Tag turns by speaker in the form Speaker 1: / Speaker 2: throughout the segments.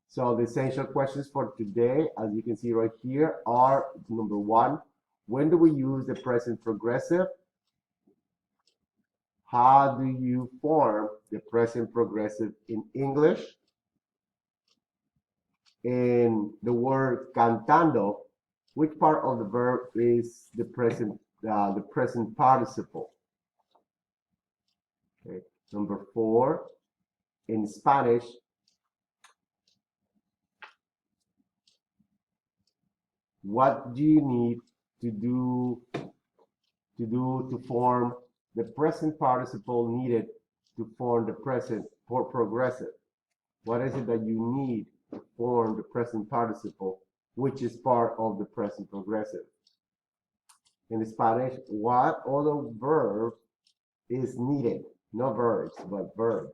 Speaker 1: So the essential questions for today, as you can see right here, are number one, when do we use the present progressive? How do you form the present progressive in English? In the word cantando, which part of the verb is the present participle? Okay. Number four, in Spanish, what do you need to do to form the present participle needed to form the present progressive? What is it that you need to form the present participle, which is part of the present progressive? In Spanish, what other verb is needed? Not verbs, but verb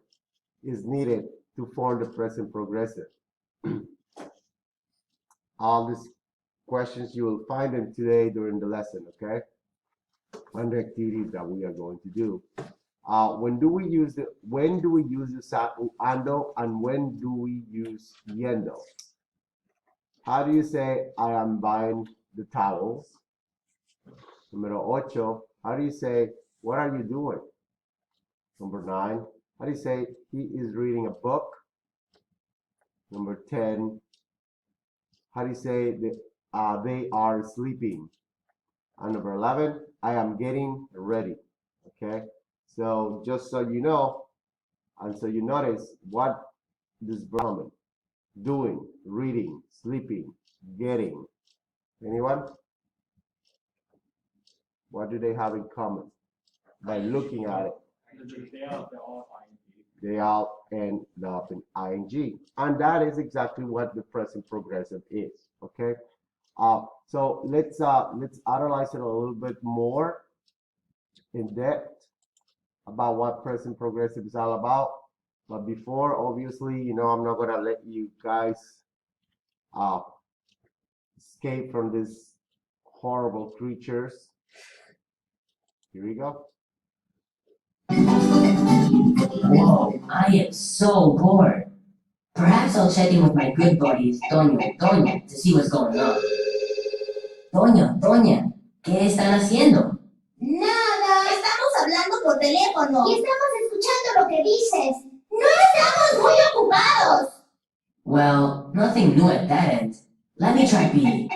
Speaker 1: is needed to form the present progressive. All these questions, you will find them today during the lesson, okay? And the activities that we are going to do. When do we use the ando, and when do we use yendo? How do you say I am buying the towels? Numero ocho, how do you say what are you doing? Number 9, how do you say he is reading a book? Number 10, how do you say they are sleeping? And number 11, I am getting ready. Okay, so just so you know, and so you notice what this verb: doing, reading, sleeping, getting. Anyone? What do they have in common? By looking at it, they all end up in ing, and that is exactly what the present progressive is. Okay, so let's analyze it a little bit more in depth about what present progressive is all about. But before, obviously, you know, I'm not gonna let you guys escape from these horrible creatures. Here we go.
Speaker 2: Whoa, I am so bored. Perhaps I'll check in with my good buddies, Toño and Toña, to see what's going on. Toño, Toña, ¿qué están haciendo?
Speaker 3: Nada, estamos hablando por teléfono y estamos escuchando lo que dices. No estamos muy ocupados.
Speaker 2: Well, nothing new at that end. Let me try Billy.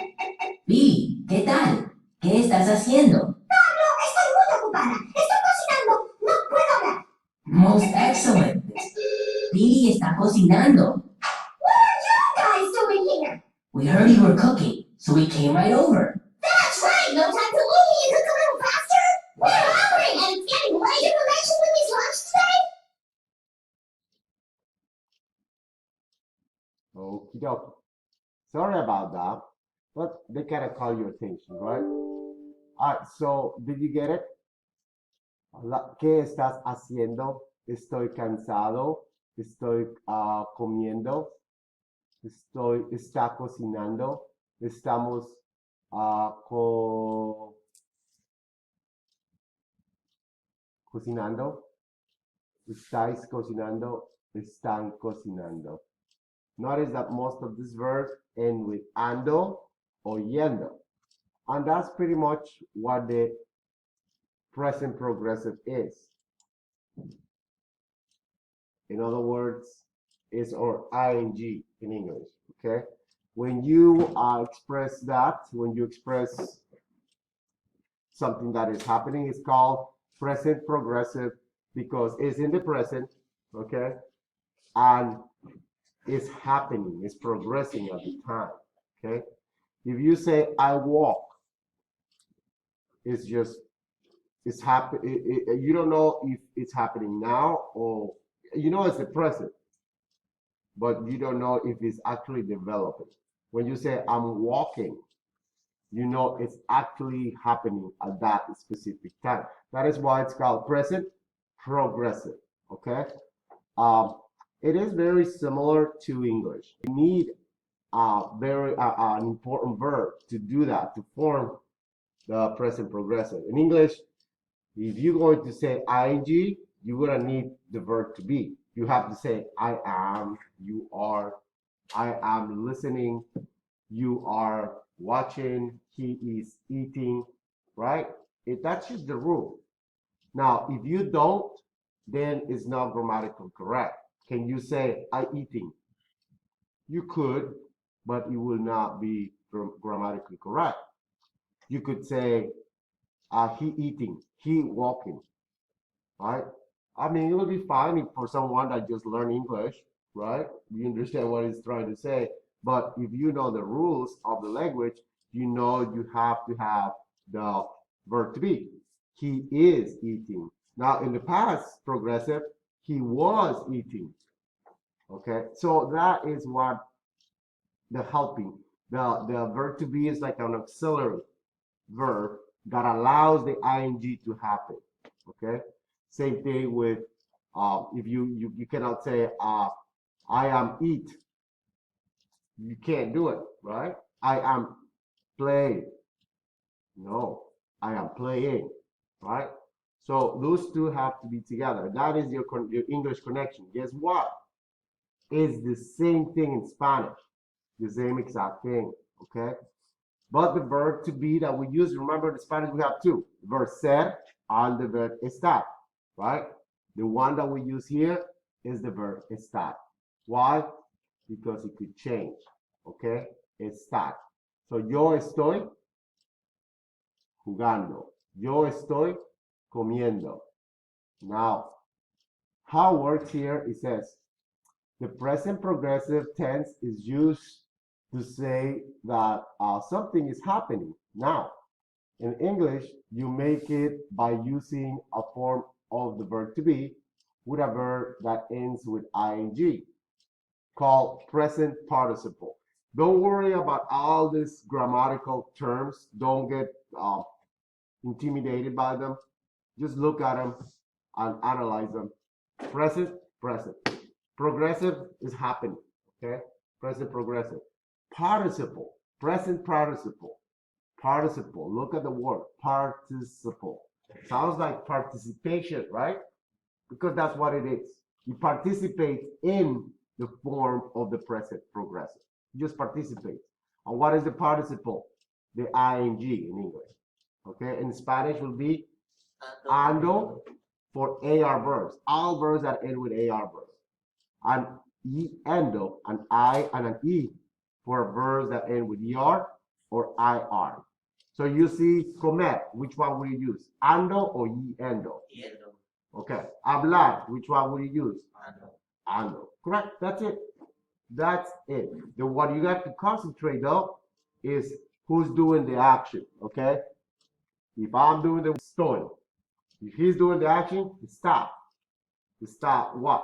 Speaker 2: Billy, ¿qué tal? ¿Qué estás haciendo?
Speaker 3: Pablo, estoy muy ocupada. Estoy cocinando. No puedo hablar.
Speaker 2: Most excellent. Billy está cocinando.
Speaker 3: What are you guys doing here?
Speaker 2: We heard you were cooking, so we came right over.
Speaker 3: That's right. No time to leave me and cook a little faster. We're hungry and it's getting late. Did you mention Lily's lunch today?
Speaker 1: Okie dokie. Sorry about that, but they gotta call your attention, right? All right, so did you get it? ¿Qué estás haciendo? Estoy cansado. Estoy comiendo. Está cocinando. Estamos cocinando. Estáis cocinando. Están cocinando. Notice that most of these verbs end with ando or yendo. And that's pretty much what the present progressive is. In other words, is or ing in English, okay? When you express that, when you express something that is happening, it's called present progressive because it's in the present, okay? And it's happening, it's progressing at the time, okay? If you say I walk, it's just, it's happening. You don't know if it's happening now or, you know, it's the present, but you don't know if it's actually developing. When you say I'm walking, you know it's actually happening at that specific time. That is why it's called present progressive, okay? It is very similar to English. You need an important verb to do that, to form the present progressive. In English, if you're going to say ing, you're gonna need the verb to be. You have to say I am, you are, I am listening, you are watching, he is eating, right? That's just the rule. Now, if you don't, then it's not grammatically correct. Can you say, I eating? You could, but it will not be grammatically correct. You could say, he eating, he walking, right? I mean, it will be fine if for someone that just learned English, right? You understand what he's trying to say. But if you know the rules of the language, you know you have to have the verb to be. He is eating. Now, in the past progressive, he was eating. Okay, so that is what the helping. The verb to be is like an auxiliary verb that allows the ing to happen. Okay, same thing with if you cannot say I am eat. You can't do it, right? I am playing. No, I am playing, right? So those two have to be together. That is your English connection. Guess what? It's the same thing in Spanish. The same exact thing, okay? But the verb to be that we use, remember in Spanish we have two, the verb ser and the verb estar, right? The one that we use here is the verb estar. Why? Because it could change, okay? Estar. So yo estoy jugando. Yo estoy comiendo. Now, how it works here, it says, the present progressive tense is used to say that something is happening now. In English, you make it by using a form of the verb to be with a verb that ends with ing, called present participle. Don't worry about all these grammatical terms. Don't get intimidated by them. Just look at them and analyze them. Present, present. Progressive is happening, okay? Present progressive. Participle, present participle. Participle, look at the word, participle. Sounds like participation, right? Because that's what it is. You participate in the form of the present progressive. You just participate. And what is the participle? The ing in English. Okay, in Spanish will be ando for AR verbs. All verbs that end with AR verbs. And endo, an I and an E for verbs that end with ER or IR. So you see comer, which one will you use? Ando or endo? Endo. Okay. Hablar, which one will you use? Ando. Ando. Correct. That's it. That's it. The what you have to concentrate though is who's doing the action. Okay. If I'm doing the story, if he's doing the action, stop. Stop what?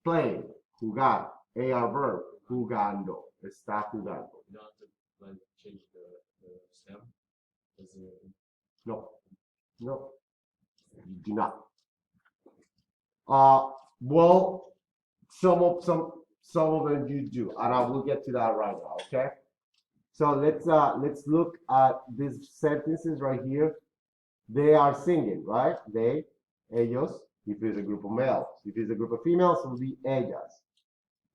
Speaker 1: Playing. Jugar. AR verb. Jugando. Está jugando.
Speaker 4: You don't have to like change the stem.
Speaker 1: No. No. You do not. Well, some of them you do, and I will get to that right now. Okay. So let's look at these sentences right here. They are singing, right? They, ellos. If it's a group of males, if it's a group of females, it will be ellas.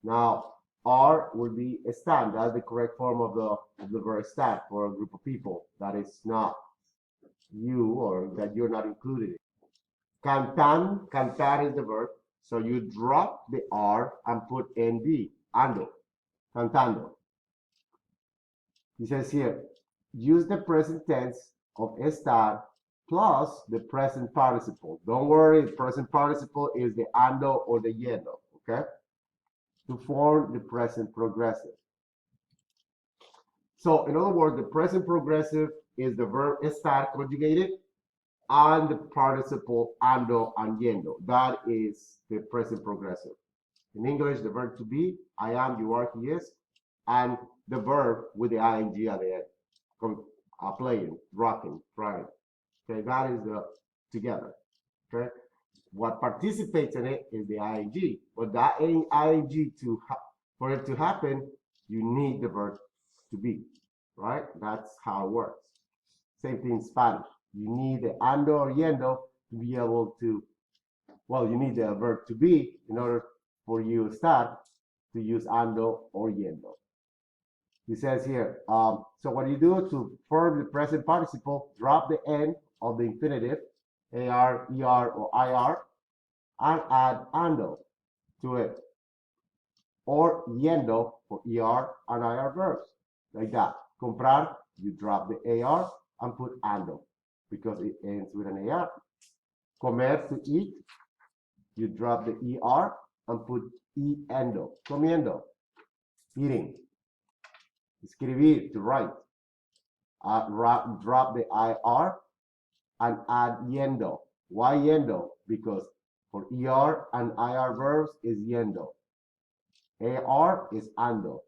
Speaker 1: Now, are will be están. That's the correct form of the verb están for a group of people that is not you or that you're not included in. Cantan, cantar is the verb. So you drop the R and put ND, ando, cantando. He says here, use the present tense of estar plus the present participle. Don't worry, the present participle is the ando or the yendo, okay? To form the present progressive. So in other words, the present progressive is the verb estar conjugated and the participle ando and yendo. That is the present progressive. In English, the verb to be, I am, you are, he is, and the verb with the ing at the end. Playing, rocking, trying. Okay, that is the together. Okay, what participates in it is the ing, but that ing for it to happen, you need the verb to be, right? That's how it works. Same thing in Spanish. You need the ando or yendo to be able to, well, you need the verb to be in order for you to start, to use ando or yendo. He says here, so what you do to form the present participle, drop the N of the infinitive, AR, ER, or IR, and add ando to it, or yendo for ER and IR verbs, like that. Comprar, you drop the AR and put ando, because it ends with an AR. Comer, to eat, you drop the ER and put endo, comiendo, eating. Escribir, to write. Drop the IR and add yendo. Why yendo? Because for ER and IR verbs is yendo. AR is ando.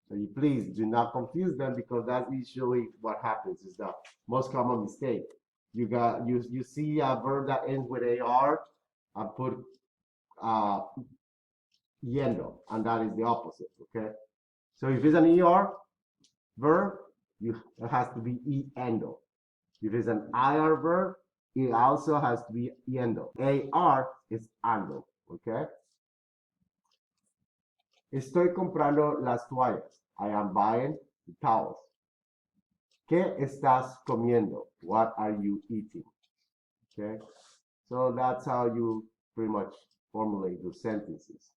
Speaker 1: So you please do not confuse them, because that's usually what happens, is the most common mistake. You see a verb that ends with AR and put yendo, and that is the opposite, okay? So if it's an ER verb, it has to be endo. If it's an IR verb, it also has to be yendo. AR is ando, okay? Estoy comprando las toallas. I am buying the towels. ¿Qué estás comiendo? What are you eating? Okay, so that's how you pretty much formulate those sentences.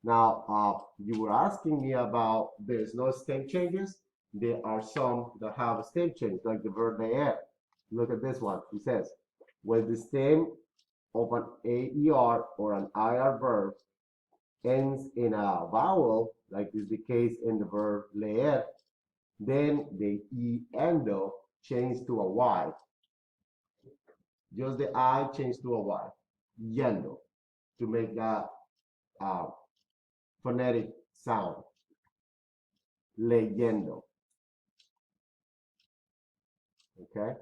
Speaker 1: Now, you were asking me about there's no stem changes. There are some that have a stem change, like the verb leer. Look at this one. It says, when the stem of an AER or an IR verb ends in a vowel, like is the case in the verb leer, then the endo changes to a Y. Just the I changed to a Y. Yendo, to make that phonetic sound. Leyendo. Okay?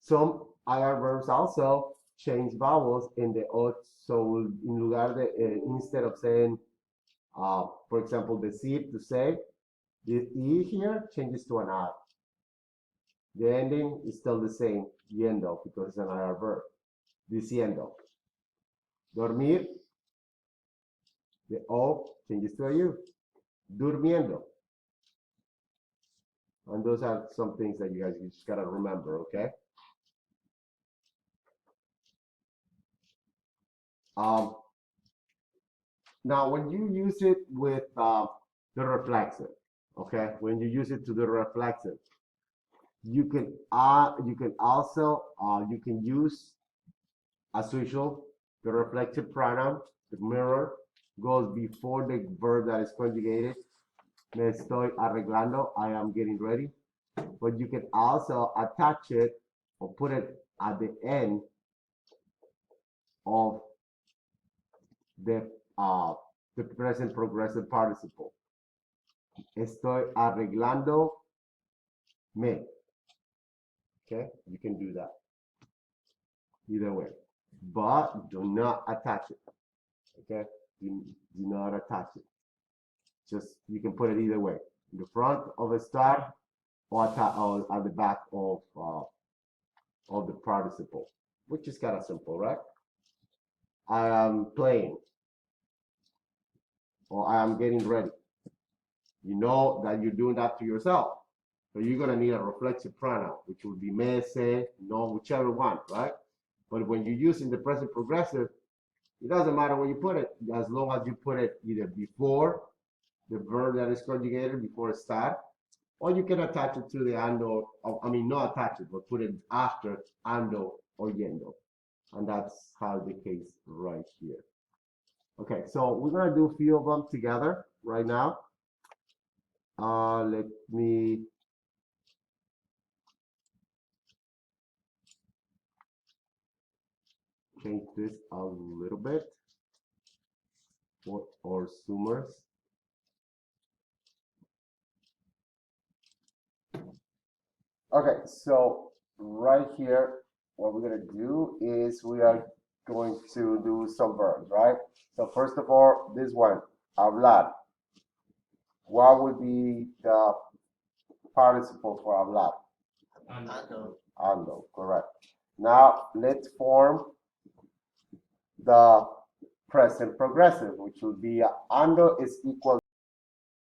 Speaker 1: Some IR verbs also change vowels in the O. So in lugar de, instead of saying, for example, decir, to say, the E here changes to an I. The ending is still the same, yendo, because it's an IR verb. Diciendo. Dormir, the O changes to a U. Durmiendo. And those are some things that you guys just gotta remember, okay? Now, when you use it with the reflexive, okay, when you use it to the reflexive, you can also you can use, as usual, the reflexive pronoun. The mirror goes before the verb that is conjugated. Me estoy arreglando. I am getting ready. But you can also attach it or put it at the end of the present progressive participle. Estoy arreglando me. Okay, you can do that either way, but do not attach it. Okay, do not attach it. Just, you can put it either way, in the front of a star or at the back of the participle, which is kind of simple, right? I am playing, or I am getting ready. You know that you're doing that to yourself. So you're going to need a reflexive pronoun, which would be me, se, no, whichever one, right? But when you're using the present progressive, it doesn't matter where you put it, as long as you put it either before the verb that is conjugated, before it starts, or you can attach it to the ando, I mean, not attach it, but put it after ando or yendo. And that's how the case right here. Okay, so we're going to do a few of them together right now. Let me change this a little bit for our Zoomers. Okay, so right here, what we're gonna do is we are going to do some verbs, right? So first of all, this one, hablar. What would be the participle for hablar? Ando, correct. Now let's form the present progressive, which will be ando is equal